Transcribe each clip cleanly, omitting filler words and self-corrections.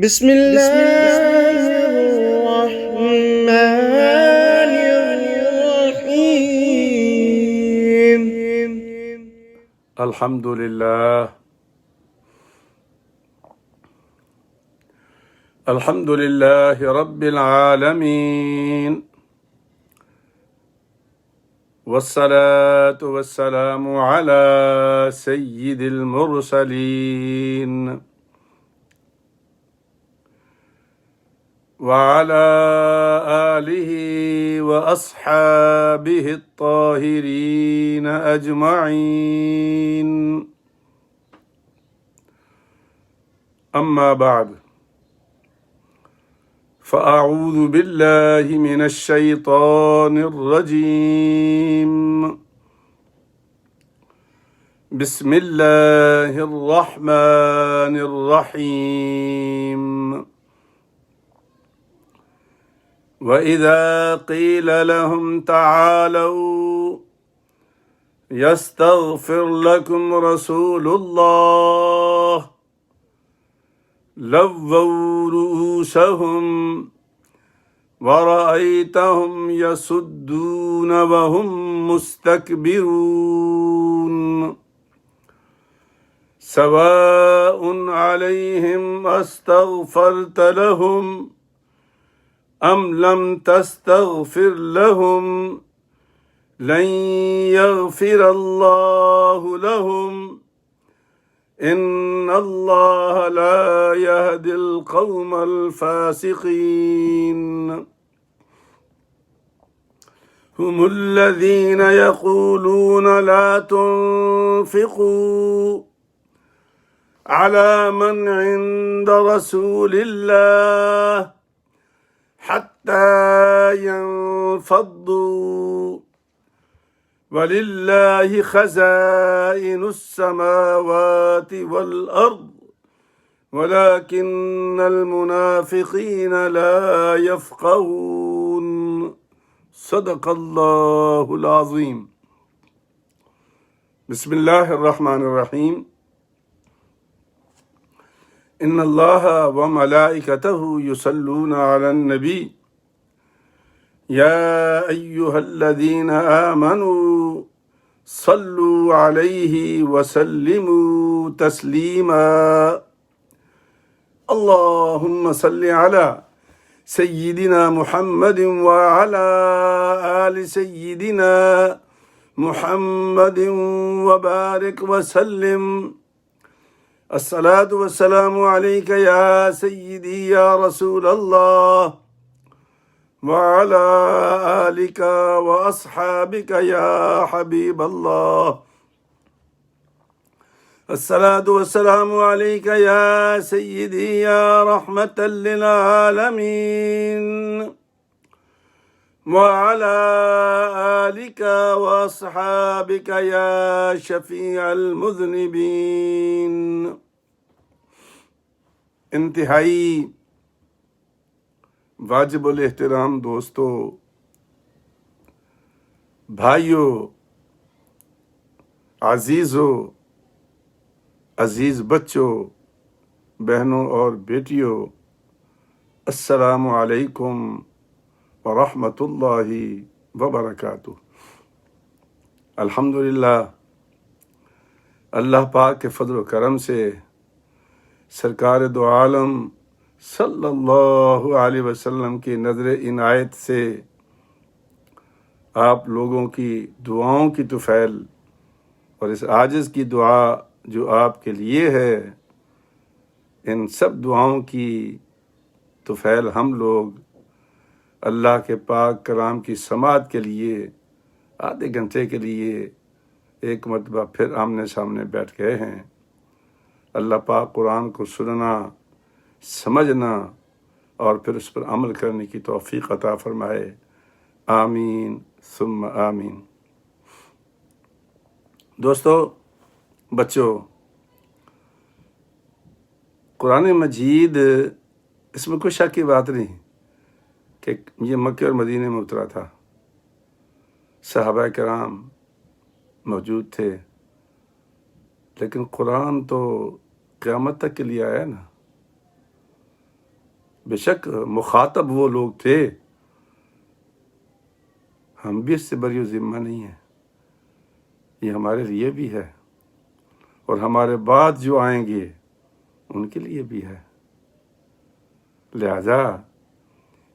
بسم الله الرحمن الرحيم. الحمد لله رب العالمين، والصلاة والسلام على سيد المرسلين وعلى آله وأصحابه الطاهرين أجمعين. أما بعد، فأعوذ بالله من الشيطان الرجيم. بسم الله الرحمن الرحيم. وإذا قيل لهم تعالوا يستغفر لكم رسول الله لووا رؤوسهم ورأيتهم يصدون وهم مستكبرون سواء عليهم أستغفرت لهم أم لم تستغفر لهم لن يغفر الله لهم إن الله لا يهدي القوم الفاسقين. هم الذين يقولون لا تنفقوا على من عند رسول الله حتى ينفضوا ولله خزائن السماوات والأرض ولكن المنافقين لا يفقهون. صدق الله العظيم. بسم الله الرحمن الرحيم. إن الله وملائكته يصلون على النبي يا أيها الذين آمنوا صلوا عليه وسلموا تسليما. اللهم صل على سيدنا محمد وعلى آل سيدنا محمد وبارك وسلم. الصلاة والسلام عليك يا سيدي يا رسول الله وعلى آلك وأصحابك يا حبيب الله. الصلاة والسلام عليك يا سيدي يا رحمة للعالمين وعلى آلك وأصحابك يا شفيع المذنبين. انتہائی واجب الاحترام دوستو، بھائیوں، عزیزوں، عزیز بچوں، بہنوں اور بیٹیوں، السلام علیکم ورحمۃ اللہ وبرکاتہ. الحمدللہ، اللہ پاک کے فضل و کرم سے سرکار دو عالم صلی اللہ علیہ وسلم کی نظر عنایت سے آپ لوگوں کی دعاؤں کی طفیل اور اس عاجز کی دعا جو آپ کے لیے ہے، ان سب دعاؤں کی طفیل ہم لوگ اللہ کے پاک کلام کی سماعت کے لیے آدھے گھنٹے کے لیے ایک مرتبہ پھر آمنے سامنے بیٹھ گئے ہیں. اللہ پاک قرآن کو سننا، سمجھنا اور پھر اس پر عمل کرنے کی توفیق عطا فرمائے. آمین ثم آمین. دوستو، بچوں، قرآن مجید اس میں کوئی شک کی بات نہیں کہ یہ مکہ اور مدینے میں اترا تھا. صحابہ کرام موجود تھے، لیکن قرآن تو قیامت تک کے لیے آیا نا. بے شک مخاطب وہ لوگ تھے، ہم بھی اس سے بری و ذمہ نہیں ہیں، یہ ہمارے لیے بھی ہے اور ہمارے بعد جو آئیں گے ان کے لیے بھی ہے۔ لہذا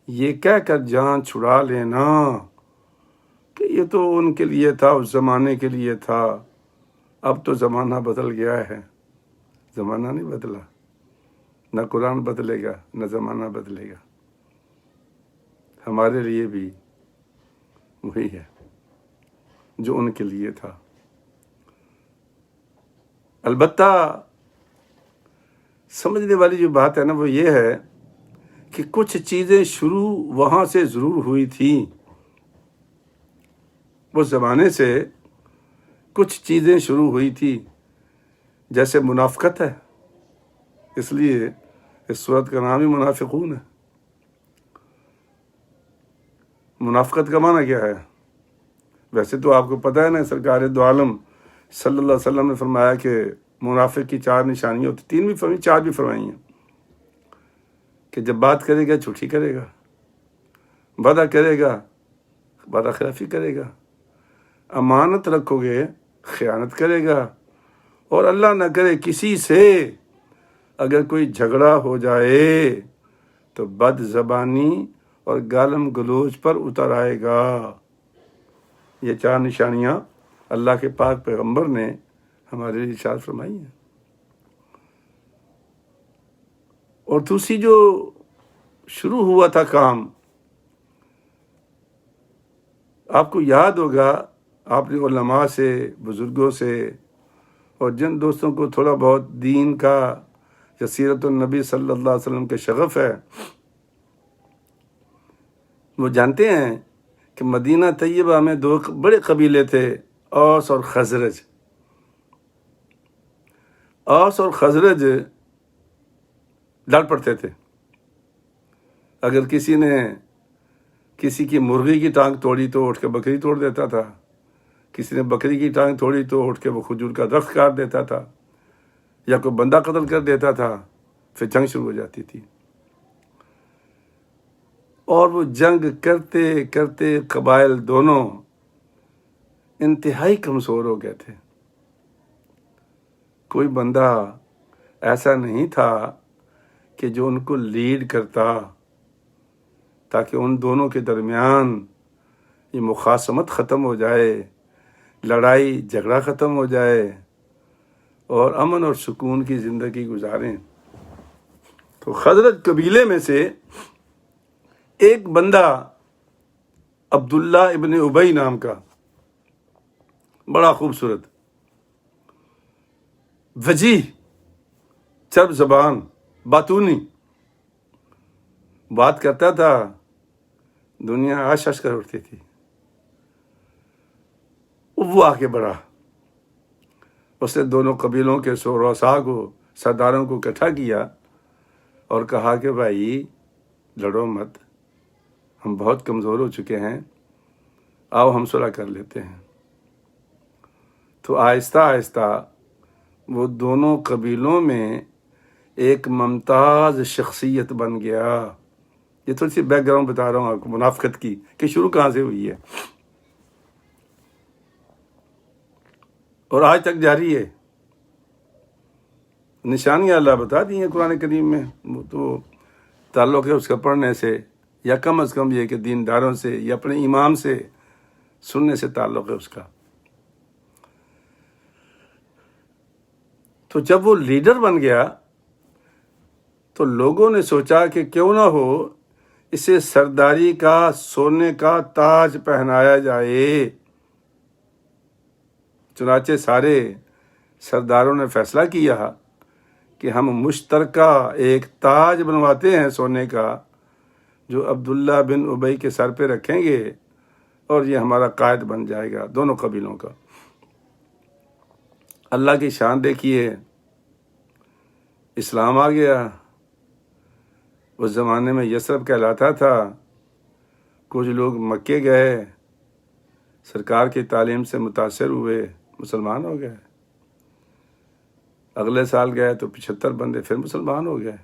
یہ کہہ کر جان چھڑا لینا کہ یہ تو ان کے لیے تھا، اس زمانے کے لیے تھا، اب تو زمانہ بدل گیا ہے، زمانہ نہیں بدلا، نہ قرآن بدلے گا نہ زمانہ بدلے گا، ہمارے لیے بھی وہی ہے جو ان کے لیے تھا۔ البتہ سمجھنے والی جو بات ہے نا وہ یہ ہے کہ کچھ چیزیں شروع وہاں سے ضرور ہوئی تھیں، اس زمانے سے کچھ چیزیں شروع ہوئی تھی، جیسے منافقت ہے، اس لیے اس سورت کا نام ہی منافقون ہے۔ منافقت کا معنی کیا ہے؟ ویسے تو آپ کو پتہ ہے نا، سرکار دو عالم صلی اللہ علیہ وسلم نے فرمایا کہ منافق کی 4 نشانیاں ہوتی، 3 بھی فرمائی، 4 بھی فرمائی ہیں، کہ جب بات کرے گا جھوٹی کرے گا، وعدہ کرے گا وعدہ خلافی کرے گا، امانت رکھو گے خیانت کرے گا، اور اللہ نہ کرے کسی سے اگر کوئی جھگڑا ہو جائے تو بد زبانی اور گالم گلوچ پر اتر آئے گا۔ یہ 4 نشانیاں اللہ کے پاک پیغمبر نے ہمارے لیے ارشاد فرمائی ہیں۔ اور دوسری جو شروع ہوا تھا کام، آپ کو یاد ہوگا، آپ نے علماء سے، بزرگوں سے اور جن دوستوں کو تھوڑا بہت دین کا یا سیرت النبی صلی اللہ علیہ وسلم کے شغف ہے، وہ جانتے ہیں کہ مدینہ طیبہ میں 2 بڑے قبیلے تھے، اوس اور خزرج۔ اوس اور خزرج لڑ پڑتے تھے، اگر کسی نے کسی کی مرغی کی ٹانگ توڑی تو اٹھ کے بکری توڑ دیتا تھا، کسی نے بکری کی ٹانگ توڑی تو اٹھ کے وہ کھجور کا درخت کاٹ دیتا تھا، یا کوئی بندہ قتل کر دیتا تھا، پھر جنگ شروع ہو جاتی تھی۔ اور وہ جنگ کرتے کرتے قبائل دونوں انتہائی کمزور ہو گئے تھے، کوئی بندہ ایسا نہیں تھا کہ جو ان کو لیڈ کرتا تاکہ ان دونوں کے درمیان یہ مخاصمت ختم ہو جائے، لڑائی جھگڑا ختم ہو جائے اور امن اور سکون کی زندگی گزاریں۔ تو خزرج قبیلے میں سے ایک بندہ عبداللہ ابن ابی نام کا، بڑا خوبصورت، وجیح، چرب زبان، باتونی، بات کرتا تھا دنیا آش آش کر اٹھتی تھی۔ وہ آگے بڑھا، اس نے دونوں قبیلوں کے رؤساء کو، سرداروں کو اکٹھا کیا اور کہا کہ بھائی لڑو مت، ہم بہت کمزور ہو چکے ہیں، آؤ ہم صلح کر لیتے ہیں۔ تو آہستہ آہستہ وہ دونوں قبیلوں میں ایک ممتاز شخصیت بن گیا۔ یہ تھوڑی سی بیک گراؤنڈ بتا رہا ہوں آپ کو منافقت کی، کہ شروع کہاں سے ہوئی ہے اور آج تک جاری ہے۔ نشانیاں اللہ بتا دی ہیں قرآن کریم میں، وہ تو تعلق ہے اس کا پڑھنے سے، یا کم از کم یہ کہ دینداروں سے یا اپنے امام سے سننے سے تعلق ہے اس کا۔ تو جب وہ لیڈر بن گیا تو لوگوں نے سوچا کہ کیوں نہ ہو اسے سرداری کا سونے کا تاج پہنایا جائے۔ چنانچہ سارے سرداروں نے فیصلہ کیا کہ ہم مشترکہ ایک تاج بنواتے ہیں سونے کا، جو عبداللہ بن ابی کے سر پہ رکھیں گے اور یہ ہمارا قائد بن جائے گا دونوں قبیلوں کا۔ اللہ کی شان دیکھیے، اسلام آ گیا۔ اس زمانے میں یثرب کہلاتا تھا، کچھ لوگ مکے گئے، سرکار کی تعلیم سے متاثر ہوئے، مسلمان ہو گئے، اگلے سال گئے تو 75 بندے پھر مسلمان ہو گئے۔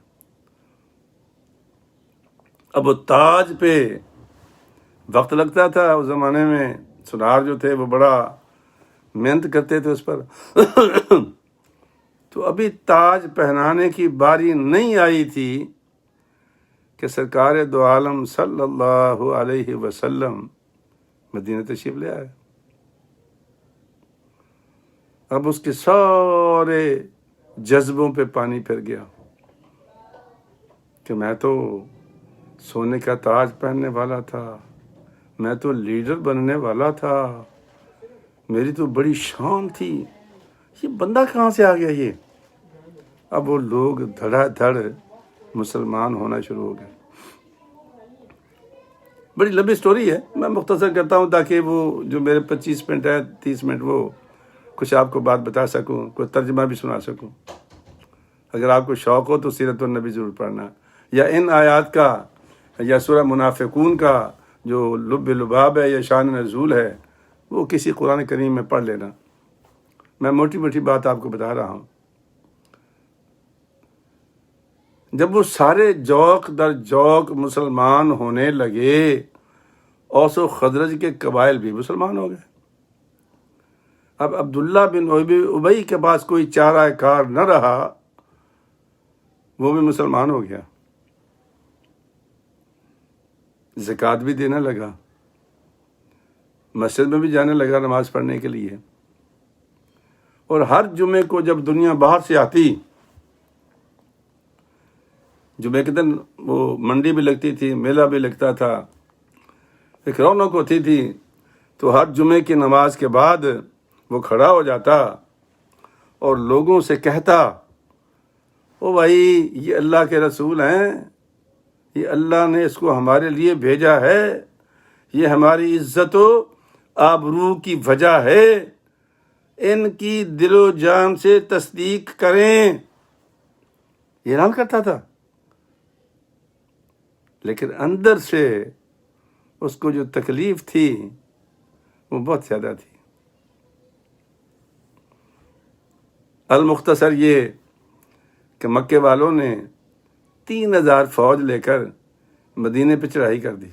اب وہ تاج پہ وقت لگتا تھا اس زمانے میں، سنار جو تھے وہ بڑا محنت کرتے تھے اس پر تو ابھی تاج پہنانے کی باری نہیں آئی تھی کہ سرکار دو عالم صلی اللہ علیہ وسلم مدینہ تشریف لے آئے۔ اب اس کے سارے جذبوں پہ پانی پھر گیا کہ میں تو سونے کا تاج پہننے والا تھا، میں تو لیڈر بننے والا تھا، میری تو بڑی شان تھی، یہ بندہ کہاں سے آ گیا یہ؟ اب وہ لوگ دھڑا دھڑ مسلمان ہونا شروع ہو گئے۔ بڑی لمبی سٹوری ہے، میں مختصر کرتا ہوں تاکہ وہ جو میرے 25 منٹ ہے 30 منٹ وہ کچھ آپ کو بات بتا سکوں، کوئی ترجمہ بھی سنا سکوں۔ اگر آپ کو شوق ہو تو سیرت النبی ضرور پڑھنا، یا ان آیات کا یا سورہ منافقون کا جو لب لباب ہے یا شان نزول ہے وہ کسی قرآن کریم میں پڑھ لینا۔ میں موٹی موٹی بات آپ کو بتا رہا ہوں۔ جب وہ سارے جوق در جوق مسلمان ہونے لگے، اوس و خزرج کے قبائل بھی مسلمان ہو گئے۔ اب عبداللہ بن ابی کے پاس کوئی چارہ کار نہ رہا، وہ بھی مسلمان ہو گیا، زکوٰۃ بھی دینے لگا، مسجد میں بھی جانے لگا نماز پڑھنے کے لیے، اور ہر جمعے کو جب دنیا باہر سے آتی، جمعے کے دن وہ منڈی بھی لگتی تھی، میلہ بھی لگتا تھا، ایک رونق ہوتی تھی، تو ہر جمعے کی نماز کے بعد وہ کھڑا ہو جاتا اور لوگوں سے کہتا، او بھائی یہ اللہ کے رسول ہیں، یہ اللہ نے اس کو ہمارے لیے بھیجا ہے، یہ ہماری عزت و آبرو کی وجہ ہے، ان کی دل و جان سے تصدیق کریں، یہ اعلان کرتا تھا۔ لیکن اندر سے اس کو جو تکلیف تھی وہ بہت زیادہ تھی۔ المختصر یہ کہ مکے والوں نے 3000 فوج لے کر مدینے پہ چڑھائی کر دی۔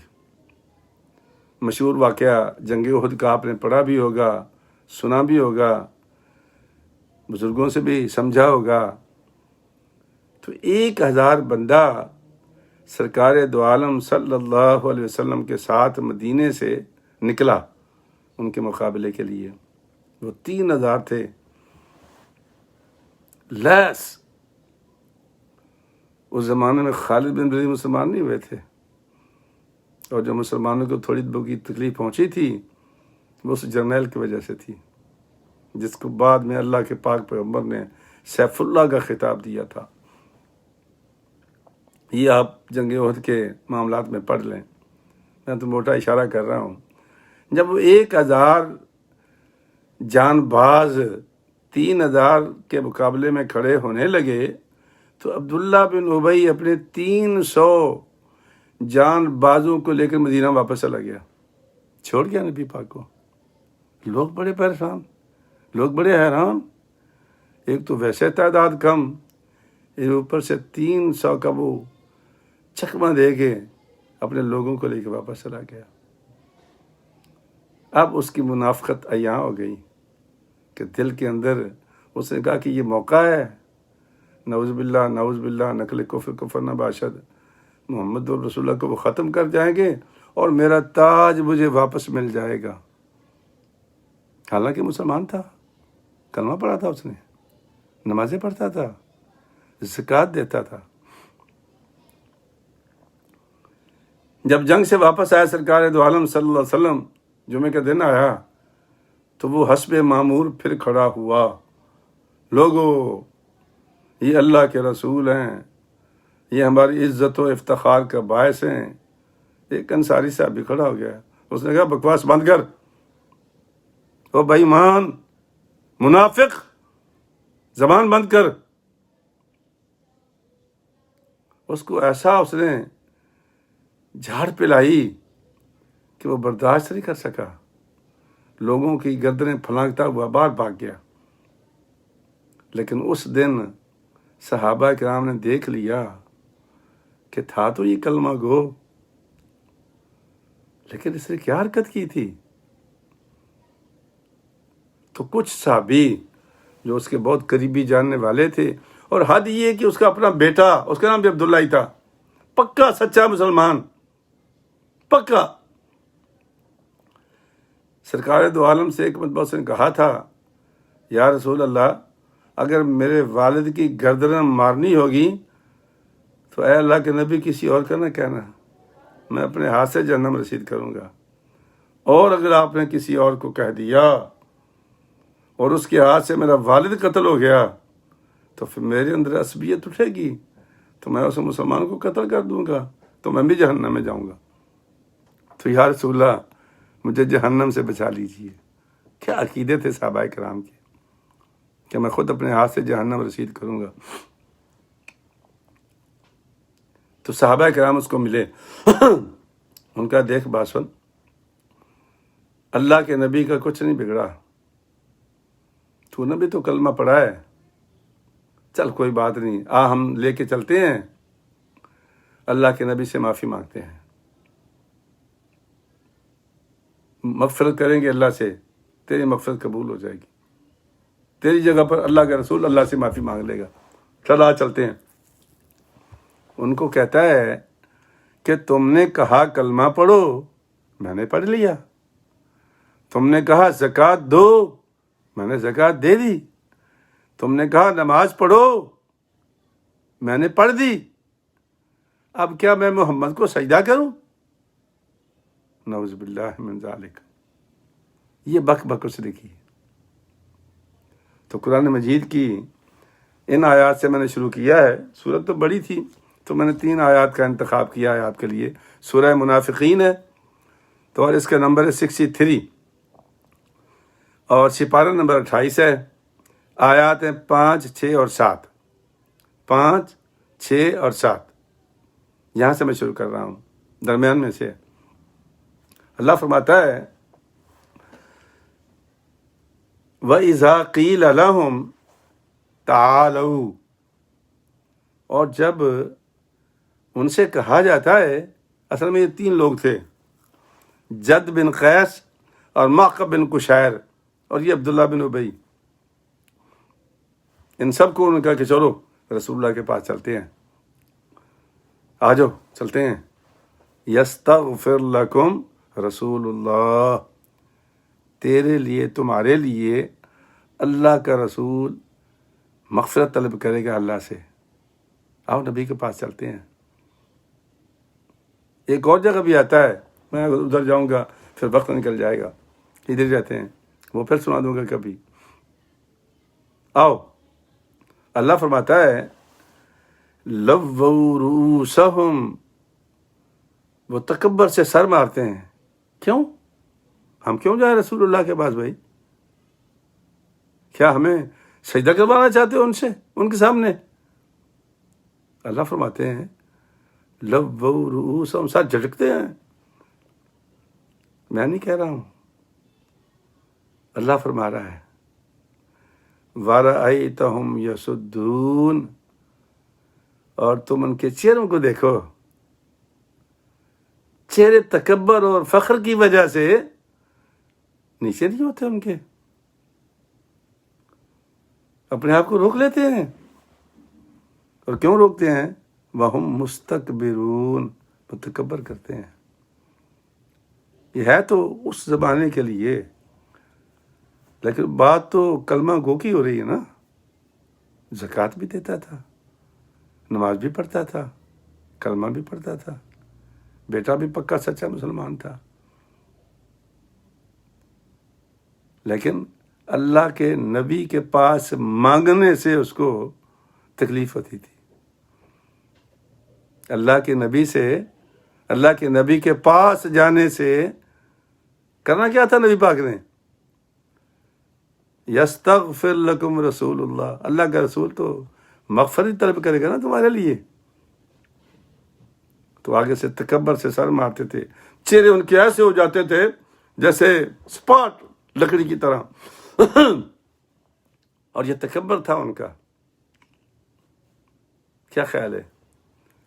مشہور واقعہ جنگ احد کا آپ نے پڑھا بھی ہوگا، سنا بھی ہوگا، بزرگوں سے بھی سمجھا ہوگا۔ تو 1000 بندہ سرکار دو عالم صلی اللہ علیہ وسلم کے ساتھ مدینے سے نکلا ان کے مقابلے کے لیے۔ وہ 3000 تھے لیس۔ اس زمانے میں خالد بن ولید مسلمان نہیں ہوئے تھے، اور جو مسلمانوں کو تھوڑی بہت کی تکلیف پہنچی تھی وہ اس جرنیل کی وجہ سے تھی، جس کو بعد میں اللہ کے پاک پیغمبر نے سیف اللہ کا خطاب دیا تھا۔ یہ آپ جنگ احد کے معاملات میں پڑھ لیں، میں تو موٹا اشارہ کر رہا ہوں۔ جب وہ 1000 جان باز 3000 کے مقابلے میں کھڑے ہونے لگے تو عبداللہ بن ابی اپنے 300 جان بازوں کو لے کر مدینہ واپس چلا گیا، چھوڑ گیا نبی پاک کو۔ لوگ بڑے پریشان، لوگ بڑے حیران، ایک تو ویسے تعداد کم، ایک اوپر سے 300 کا وہ چکمہ دے کے اپنے لوگوں کو لے کے واپس چلا گیا۔ اب اس کی منافقت عیاں ہو گئی کہ دل کے اندر اس نے کہا کہ یہ موقع ہے، نعوذ باللہ نعوذ باللہ، نقل کفر کفر نہ باشد، محمد رسول اللہ کو وہ ختم کر جائیں گے اور میرا تاج مجھے واپس مل جائے گا۔ حالانکہ مسلمان تھا، کلمہ پڑھا تھا، اس نے نمازیں پڑھتا تھا، زکوٰۃ دیتا تھا۔ جب جنگ سے واپس آیا سرکار دو عالم صلی اللہ علیہ وسلم، جمعے کا دن آیا تو وہ حسب معمور پھر کھڑا ہوا، لوگو یہ اللہ کے رسول ہیں، یہ ہماری عزت و افتخار کا باعث ہیں۔ ایک انصاری صاحب بھی کھڑا ہو گیا، اس نے کہا بکواس بند کر، او بے ایمان منافق، زبان بند کر۔ اس کو ایسا اس نے جھاڑ پلائی کہ وہ برداشت نہیں کر سکا، لوگوں کی گردنیں پھلانگتا ہوا باہر بھاگ گیا۔ لیکن اس دن صحابہ کرام نے دیکھ لیا کہ تھا تو یہ کلمہ گو، لیکن اس نے کیا حرکت کی تھی؟ تو کچھ صحابی جو اس کے بہت قریبی جاننے والے تھے، اور حد یہ کہ اس کا اپنا بیٹا، اس کا نام بھی عبداللہ ہی تھا، پکا سچا مسلمان، پکا. سرکار دو عالم سے ایک مرتبہ اس نے کہا تھا، یا رسول اللہ، اگر میرے والد کی گردن مارنی ہوگی تو اے اللہ کے نبی کسی اور کا نہ کہنا، میں اپنے ہاتھ سے جہنم رسید کروں گا. اور اگر آپ نے کسی اور کو کہہ دیا اور اس کے ہاتھ سے میرا والد قتل ہو گیا تو پھر میرے اندر عصبیت اٹھے گی، تو میں اس مسلمان کو قتل کر دوں گا، تو میں بھی جہنم میں جاؤں گا. تو یا رسول اللہ مجھے جہنم سے بچا لیجیے. کیا عقیدے تھے صحابہ کرام کے کہ میں خود اپنے ہاتھ سے جہنم رسید کروں گا. تو صحابہ کرام اس کو ملے. ان کا دیکھ بات سن، اللہ کے نبی کا کچھ نہیں بگڑا، تو نے بھی تو کلمہ پڑھا ہے، چل کوئی بات نہیں، ہم لے کے چلتے ہیں، اللہ کے نبی سے معافی مانگتے ہیں، مغفرت کریں گے اللہ سے، تیری مغفرت قبول ہو جائے گی، تیری جگہ پر اللہ کا رسول اللہ سے معافی مانگ لے گا، چلا چلتے ہیں. ان کو کہتا ہے کہ تم نے کہا کلمہ پڑھو، میں نے پڑھ لیا. تم نے کہا زکوٰۃ دو، میں نے زکوٰۃ دے دی. تم نے کہا نماز پڑھو، میں نے پڑھ دی. اب کیا میں محمد کو سجدہ کروں؟ نعوذ باللہ من ذالک. یہ بک بک اس نے کی. تو قرآن مجید کی ان آیات سے میں نے شروع کیا ہے. سورت تو بڑی تھی تو میں نے 3 آیات کا انتخاب کیا ہے آپ کے لیے. سورہ منافقین ہے تو اور اس کا نمبر ہے 63 اور سپارہ نمبر 28 ہے. آیات ہیں 5، 6 اور 7. 5، 6 اور 7 یہاں سے میں شروع کر رہا ہوں، درمیان میں سے. اللہ فرماتا ہے وَإِذَا قِيلَ لَهُمْ تَعَالَوْا، اور جب ان سے کہا جاتا ہے، اصل میں یہ 3 لوگ تھے، جد بن قیس اور معقب بن قشیر اور یہ عبداللہ بن ابی. ان سب کو انہوں نے کہا کہ چلو رسول اللہ کے پاس چلتے ہیں، آ جاؤ چلتے ہیں. یستغفر لکم رسول اللہ، تیرے لیے، تمہارے لیے اللہ کا رسول مغفرت طلب کرے گا اللہ سے. آؤ نبی کے پاس چلتے ہیں. ایک اور جگہ بھی آتا ہے، میں ادھر جاؤں گا پھر وقت نکل جائے گا، ادھر جاتے ہیں، وہ پھر سنا دوں گا کبھی. آؤ. اللہ فرماتا ہے لووا رؤوسہم، وہ تکبر سے سر مارتے ہیں. کیوں؟ ہم کیوں جائیں رسول اللہ کے پاس بھائی؟ کیا ہمیں سجدہ کروانا چاہتے ہو ان سے، ان کے سامنے؟ اللہ فرماتے ہیں لووا رؤوسہم، سر جھٹکتے ہیں. میں نہیں کہہ رہا ہوں، اللہ فرما رہا ہے وَرَأَيْتَهُمْ يَصُدُّونَ، اور تم ان کے چہروں کو دیکھو، چہرے تکبر اور فخر کی وجہ سے نیچے نہیں ہوتے ان کے، اپنے آپ کو روک لیتے ہیں. اور کیوں روکتے ہیں؟ وَهُمْ مُسْتَكْبِرُونَ، وہ تکبر کرتے ہیں. یہ ہے تو اس زمانے کے لیے، لیکن بات تو کلمہ گو کی ہو رہی ہے نا. زکوٰۃ بھی دیتا تھا، نماز بھی پڑھتا تھا، کلمہ بھی پڑھتا تھا، بیٹا بھی پکا سچا مسلمان تھا. لیکن اللہ کے نبی کے پاس مانگنے سے اس کو تکلیف ہوتی تھی. اللہ کے نبی سے، اللہ کے نبی کے پاس جانے سے کرنا کیا تھا نبی پاک نے؟ یستغفر لکم رسول اللہ، اللہ کا رسول تو مغفرت طلب کرے گا نا تمہارے لیے. تو آگے سے تکبر سے سر مارتے تھے، چہرے ان کے ایسے ہو جاتے تھے جیسے سپاٹ لکڑی کی طرح. اور یہ تکبر تھا ان کا. کیا خیال ہے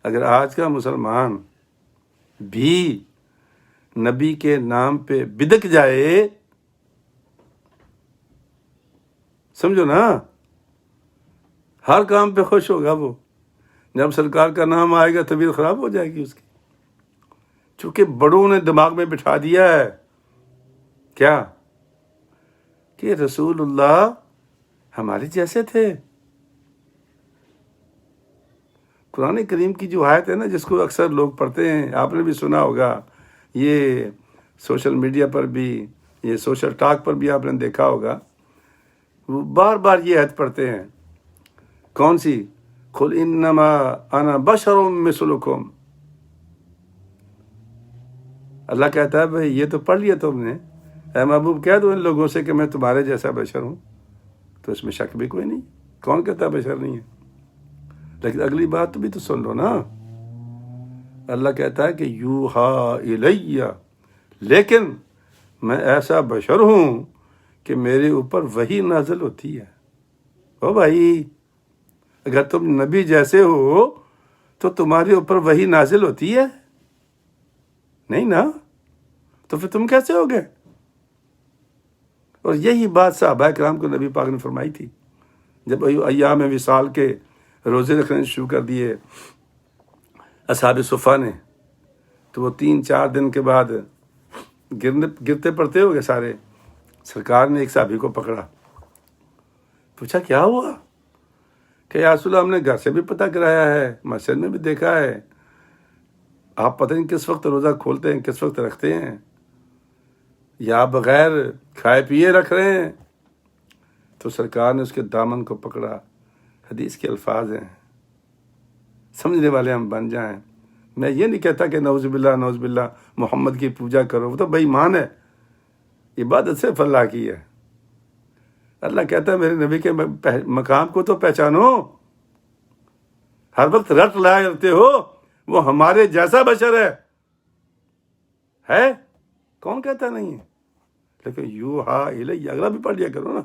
اگر آج کا مسلمان بھی نبی کے نام پہ بدک جائے، سمجھو نا، ہر کام پہ خوش ہوگا وہ، جب سرکار کا نام آئے گا طبیعت خراب ہو جائے گی اس کی، چونکہ بڑوں نے دماغ میں بٹھا دیا ہے کیا کہ رسول اللہ ہمارے جیسے تھے۔ قرآن کریم کی جو آیت ہے نا، جس کو اکثر لوگ پڑھتے ہیں، آپ نے بھی سنا ہوگا، یہ سوشل میڈیا پر بھی، یہ سوشل ٹاک پر بھی آپ نے دیکھا ہوگا، وہ بار بار یہ آیت پڑھتے ہیں، کون سی؟ قل انما انا بشر مثلکم۔ اللہ کہتا ہے بھائی یہ تو پڑھ لیا تم نے، اے محبوب کہہ دو ان لوگوں سے کہ میں تمہارے جیسا بشر ہوں، تو اس میں شک بھی کوئی نہیں، کون کہتا ہے بشر نہیں ہے؟ لیکن اگلی بات بھی تو سن لو نا، اللہ کہتا ہے کہ یوحا الیہ، لیکن میں ایسا بشر ہوں کہ میرے اوپر وحی نازل ہوتی ہے۔ او بھائی، اگر تم نبی جیسے ہو تو تمہارے اوپر وحی نازل ہوتی ہے؟ نہیں نا، تو پھر تم کیسے ہو گئے؟ اور یہی بات صحابہ کرام کو نبی پاک نے فرمائی تھی جب ایام وصال کے روزے رکھنے شروع کر دیے اصحاب صفہ نے، تو وہ 3-4 دن کے بعد گرتے پڑتے ہو گئے سارے۔ سرکار نے ایک صحابی کو پکڑا، پوچھا کیا ہوا؟ کہ یا رسول اللہ ہم نے گھر سے بھی پتہ کرایا ہے، مسجد میں بھی دیکھا ہے، آپ پتہ نہیں کس وقت روزہ کھولتے ہیں، کس وقت رکھتے ہیں، یا بغیر کھائے پیے رکھ رہے ہیں۔ تو سرکار نے اس کے دامن کو پکڑا، حدیث کے الفاظ ہیں، سمجھنے والے ہم بن جائیں۔ میں یہ نہیں کہتا کہ نعوذ باللہ محمد کی پوجا کرو، وہ تو بے ایمان ہے، عبادت صرف اللہ کی ہے۔ اللہ کہتا ہے میرے نبی کے مقام کو تو پہچانو، ہر وقت رٹ لائے رہتے ہو وہ ہمارے جیسا بشر ہے؟ کون کہتا نہیں ہے؟ لیکن یوحا الیہ، اگلا بھی پڑھ لیا کرو نا،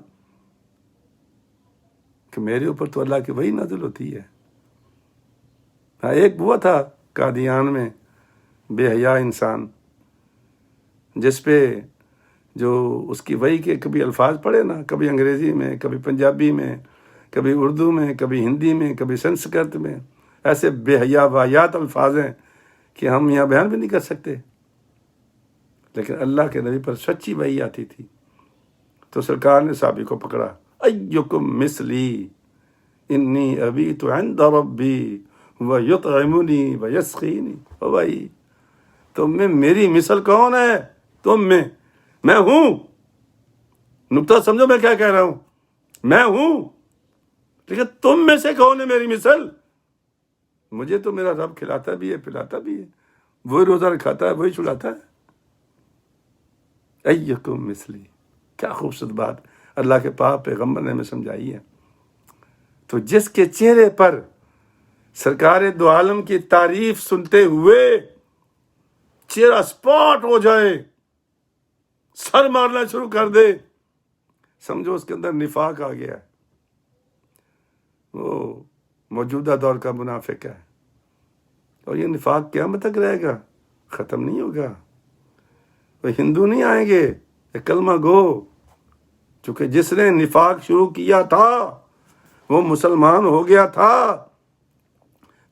کہ میرے اوپر تو اللہ کی وحی نازل ہوتی ہے۔ ہاں، ایک وہ تھا قادیان میں بے حیا انسان، جس پہ جو اس کی وحی کے کبھی الفاظ پڑھے نا، کبھی انگریزی میں، کبھی پنجابی میں، کبھی اردو میں، کبھی ہندی میں، کبھی سنسکرت میں، ایسے بے حیا واہیات الفاظ ہیں کہ ہم یہاں بیان بھی نہیں کر سکتے، لیکن اللہ کے نبی پر سچی وحی آتی تھی۔ تو سرکار نے صحابی کو پکڑا، ایکم مثلی انی ابیت عند ربی ویطعمنی ویسقینی۔ او بھائی، تم میں میری مثل کون ہے؟ تم میں ہوں، نکتہ سمجھو میں کیا کہہ رہا ہوں، میں ہوں، لیکن تم میں سے کون ہے میری مثل؟ مجھے تو میرا رب کھلاتا بھی ہے، پلاتا بھی ہے، وہی روزہ رکھاتا ہے، وہی چھڑاتا ہے۔ ایکم مثلی، کیا خوبصورت بات اللہ کے پاک پیغمبر نے ہمیں سمجھائی ہے۔ تو جس کے چہرے پر سرکار دو عالم کی تعریف سنتے ہوئے چہرہ اسپاٹ ہو جائے، سر مارنا شروع کر دے، سمجھو اس کے اندر نفاق آ گیا ہے، وہ موجودہ دور کا منافق ہے، اور یہ نفاق قیامت تک رہے گا، ختم نہیں ہوگا۔ وہ ہندو نہیں آئیں گے، یہ کلمہ گو، چونکہ جس نے نفاق شروع کیا تھا وہ مسلمان ہو گیا تھا،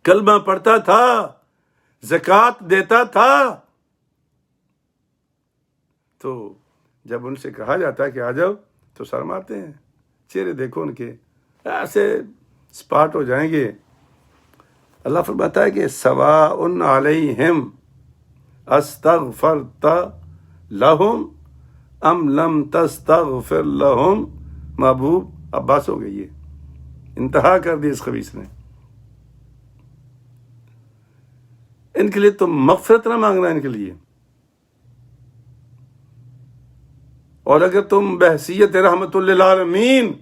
کلمہ پڑھتا تھا، زکوٰۃ دیتا تھا۔ تو جب ان سے کہا جاتا ہے کہ آ جاؤ تو سر مارتے ہیں، چہرے دیکھو ان کے ایسے اسپاٹ ہو جائیں گے۔ اللہ فرماتا ہے کہ سواء علیہم استغفرت لہم ام لم تستغفر لہم۔ محبوب اب بس ہو گئی ہے، انتہا کر دی اس خبیث نے۔ ان کے لیے تم مغفرت نہ مانگنا، ان کے لیے، اور اگر تم بحیثیت رحمت للعالمین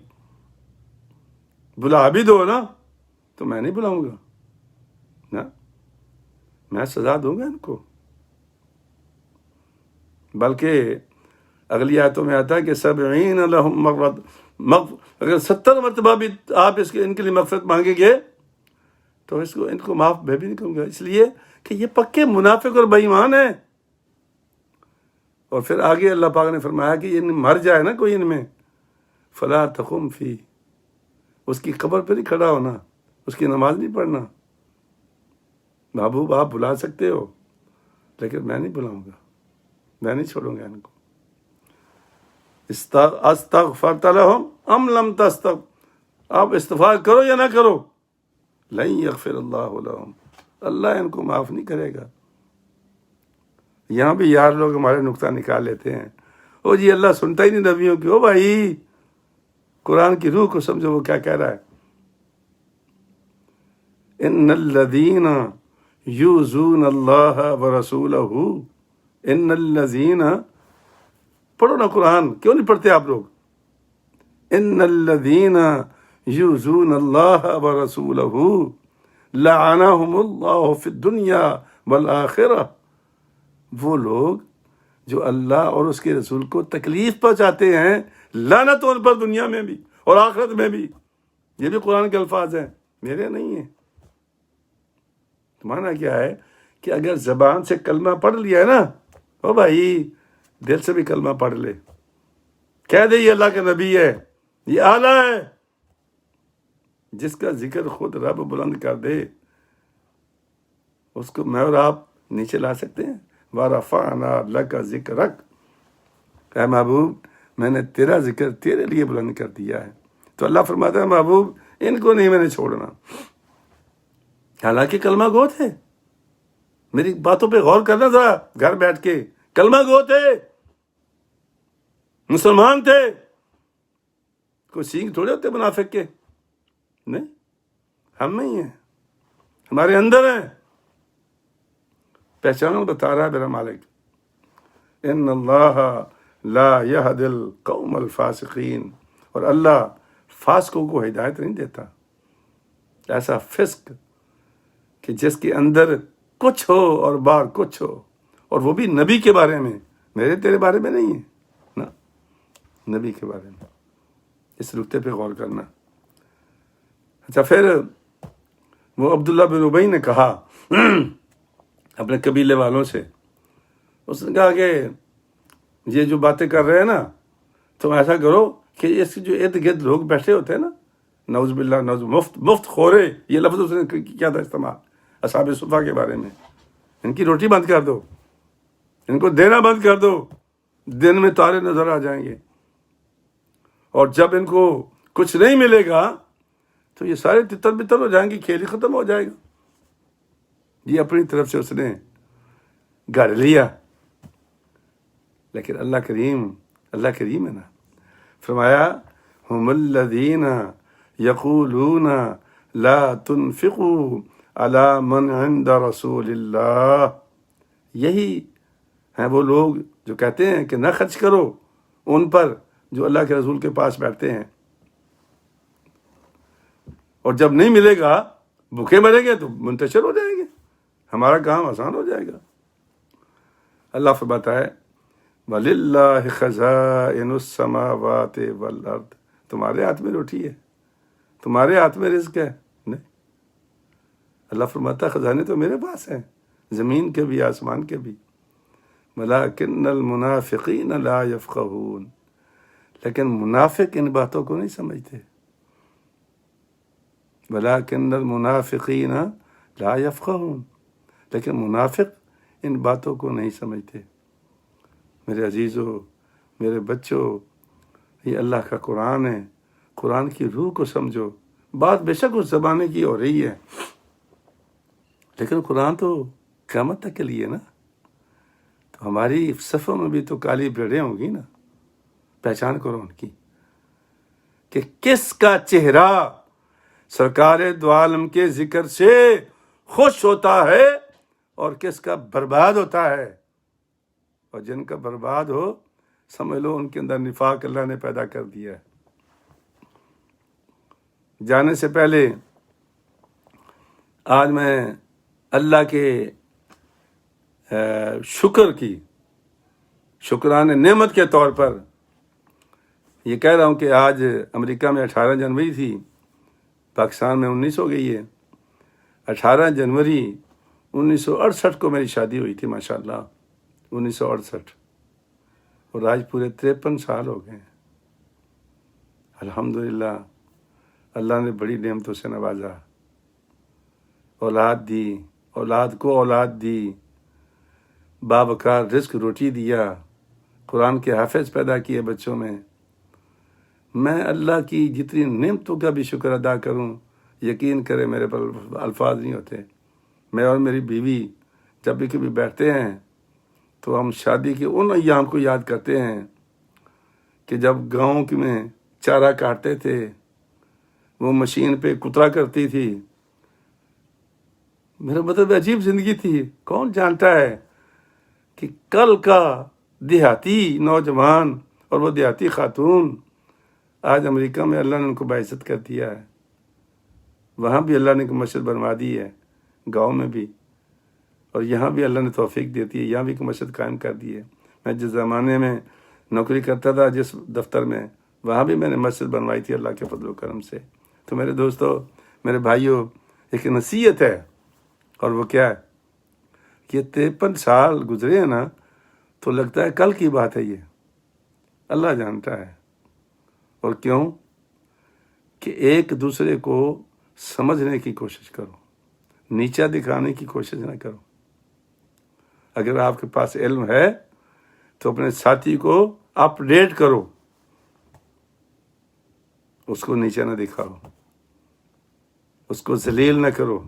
بلا بھی دو نا تو میں نہیں بلاؤں گا نا، میں سزا دوں گا ان کو۔ بلکہ اگلی آیتوں میں آتا ہے کہ 70 لہم مغفرت، اگر 70 مرتبہ بھی آپ ان کے لیے مغفرت مانگیں گے تو ان کو معاف میں بھی نہیں کروں گا، اس لیے کہ یہ پکے منافق اور بے ایمان ہیں۔ اور پھر آگے اللہ پاک نے فرمایا کہ یہ مر جائے نا کوئی ان میں، فلا تقم فی، اس کی قبر پہ نہیں کھڑا ہونا، اس کی نماز نہیں پڑھنا۔ محبوب آپ بلا سکتے ہو لیکن میں نہیں بلاؤں گا، میں نہیں چھوڑوں گا ان کو۔ استغفرت لہم ام لم تستغفر، آپ استغفار کرو یا نہ کرو، لن یغفر اللہ لہم، اللہ ان کو معاف نہیں کرے گا۔ یہاں بھی یار لوگ ہمارے نقطہ نکال لیتے ہیں، او جی اللہ سنتا ہی نہیں نبیوں کی۔ او بھائی قرآن کی روح کو سمجھو وہ کیا کہہ رہا ہے۔ ان الذین یؤذون اللہ ورسولہ، ان الذین، پڑھو نا قرآن، کیوں نہیں پڑھتے آپ لوگ؟ ان الذین یؤذون اللہ ورسولہ لعنہم اللہ فی الدنیا والآخرہ، وہ لوگ جو اللہ اور اس کے رسول کو تکلیف پہنچاتے ہیں، لعنت ان پر دنیا میں بھی اور آخرت میں بھی۔ یہ بھی قرآن کے الفاظ ہیں، میرے نہیں ہیں۔ معنی کیا ہے کہ اگر زبان سے کلمہ پڑھ لیا ہے نا، او بھائی دل سے بھی کلمہ پڑھ لے، کہہ دے یہ اللہ کا نبی ہے، یہ اعلیٰ ہے، جس کا ذکر خود رب بلند کر دے اس کو میں اور آپ نیچے لا سکتے ہیں۔ وَرَفَعْنَا لَكَ ذِكْرَكَ، اے محبوب میں نے تیرا ذکر تیرے لیے بلند کر دیا ہے۔ تو اللہ فرماتا ہے محبوب ان کو نہیں میں نے چھوڑنا، حالانکہ کلمہ گو تھے۔ میری باتوں پہ غور کرنا ذرا، گھر بیٹھ کے، کلمہ گو تھے، مسلمان تھے، کوئی سینگ تھوڑے ہوتے منافق کے، نہیں، ہم میں ہی ہیں، ہمارے اندر ہیں۔ پہچانوں بتا رہا ہے میرا مالک، ان اللہ لا یہدی القوم الفاسقین، اور اللہ فاسقوں کو ہدایت نہیں دیتا۔ ایسا فسق کہ جس کے اندر کچھ ہو اور باہر کچھ ہو، اور وہ بھی نبی کے بارے میں، میرے تیرے بارے میں نہیں ہے نا، نبی کے بارے میں۔ اس نقطے پہ غور کرنا۔ اچھا، پھر وہ عبداللہ بن ابی نے کہا اپنے قبیلے والوں سے، اس نے کہا کہ یہ جو باتیں کر رہے ہیں نا، تم ایسا کرو کہ اس جو ارد گرد لوگ بیٹھے ہوتے ہیں نا، نعوذ باللہ، نعوذ، مفت خورے، یہ لفظ اس نے کیا تھا استعمال اصحاب صفا کے بارے میں، ان کی روٹی بند کر دو، ان کو دینا بند کر دو، دن میں تارے نظر آ جائیں گے، اور جب ان کو کچھ نہیں ملے گا تو یہ سارے تتر بتر ہو جائیں گے، کھیل ہی ختم ہو جائے گا۔ یہ اپنی طرف سے اس نے گھڑ لیا، لیکن اللہ کریم ہے نا، فرمایا ہم الذین یقولون لا تنفقوا علی من عند رسول اللہ، یہی ہیں وہ لوگ جو کہتے ہیں کہ نہ خرچ کرو ان پر جو اللہ کے رسول کے پاس بیٹھتے ہیں، اور جب نہیں ملے گا، بھوکے مریں گے تو منتشر ہو جائیں گے، ہمارا کام آسان ہو جائے گا۔ اللہ فرماتا ہے وَلِلَّهِ خَزَائِنُ السَّمَاوَاتِ وَالْأَرْضِ، تمہارے ہاتھ میں روٹی ہے، تمہارے ہاتھ میں رزق ہے، نہیں، اللہ فرماتا ہے خزانے تو میرے پاس ہیں، زمین کے بھی آسمان کے بھی۔ وَلَكِنَّ الْمُنَافِقِينَ لَا يَفْقَهُونَ، لیکن منافق ان باتوں کو نہیں سمجھتے۔ وَلَكِنَّ الْمُنَافِقِينَ لَا يَفْقَهُونَ، لیکن منافق ان باتوں کو نہیں سمجھتے۔ میرے عزیزو، میرے بچوں، یہ اللہ کا قرآن ہے، قرآن کی روح کو سمجھو۔ بات بے شک اس زمانے کی ہو رہی ہے، لیکن قرآن تو قیامت تک کے لیے نا، تو ہماری صفوں میں بھی تو کالی بھیڑیں ہوں گی نا، پہچان کرو ان کی کہ کس کا چہرہ سرکار دو عالم کے ذکر سے خوش ہوتا ہے اور کس کا برباد ہوتا ہے، اور جن کا برباد ہو سمجھ لو ان کے اندر نفاق اللہ نے پیدا کر دیا ہے۔ جانے سے پہلے آج میں اللہ کے شکران نعمت کے طور پر یہ کہہ رہا ہوں کہ آج امریکہ میں 18 جنوری تھی، پاکستان میں 19 ہو گئی ہے۔ 18 جنوری 1968 کو میری شادی ہوئی تھی، ماشاءاللہ 1968۔ اور آج پورے 53 سال ہو گئے ہیں۔ الحمدللہ اللہ نے بڑی نعمتوں سے نوازا، اولاد دی، اولاد کو اولاد دی، بابکار رزق روٹی دیا، قرآن کے حافظ پیدا کیے بچوں میں۔ میں اللہ کی جتنی نعمتوں کا بھی شکر ادا کروں، یقین کرے میرے پر الفاظ نہیں ہوتے۔ میں اور میری بیوی جب بھی کبھی بیٹھتے ہیں تو ہم شادی کے ان ایام کو یاد کرتے ہیں کہ جب گاؤں میں چارہ کاٹتے تھے، وہ مشین پہ کترا کرتی تھی۔ میرا مطلب عجیب زندگی تھی۔ کون جانتا ہے کہ کل کا دیہاتی نوجوان اور وہ دیہاتی خاتون آج امریکہ میں اللہ نے ان کو باعزت کر دیا ہے، وہاں بھی اللہ نے ایک مسجد بنوا دی ہے، گاؤں میں بھی، اور یہاں بھی اللہ نے توفیق دیتی ہے، یہاں بھی ایک مسجد قائم کر دی ہے۔ میں جس زمانے میں نوکری کرتا تھا جس دفتر میں، وہاں بھی میں نے مسجد بنوائی تھی اللہ کے فضل و کرم سے۔ تو میرے دوستو، میرے بھائیوں، ایک نصیحت ہے، اور وہ کیا ہے کہ 53 سال گزرے ہیں نا، تو لگتا ہے کل کی بات ہے، یہ اللہ جانتا ہے۔ اور کیوں؟ کہ ایک دوسرے کو سمجھنے کی کوشش کرو، نیچا دکھانے کی کوشش نہ کرو۔ اگر آپ کے پاس علم ہے تو اپنے ساتھی کو اپ ڈیٹ کرو، اس کو نیچا نہ دکھاؤ، اس کو ذلیل نہ کرو،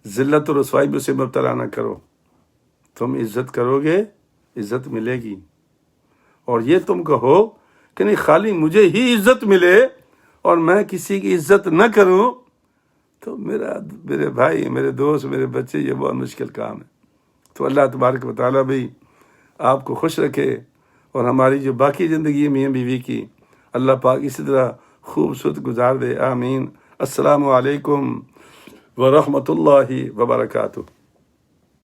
ذلت و رسوائی میں سے مبتلا نہ کرو۔ تم عزت کرو گے، عزت ملے گی۔ اور یہ تم کہو کہ نہیں خالی مجھے ہی عزت ملے اور میں کسی کی عزت نہ کروں، تو میرے بھائی، میرے دوست، میرے بچے، یہ بہت مشکل کام ہے۔ تو اللہ تبارک و تعالیٰ بھی آپ کو خوش رکھے، اور ہماری جو باقی زندگی ہے میاں بیوی کی، اللہ پاک اسی طرح خوبصورت گزار دے، آمین۔ السلام علیکم ورحمۃ اللہ وبرکاتہ۔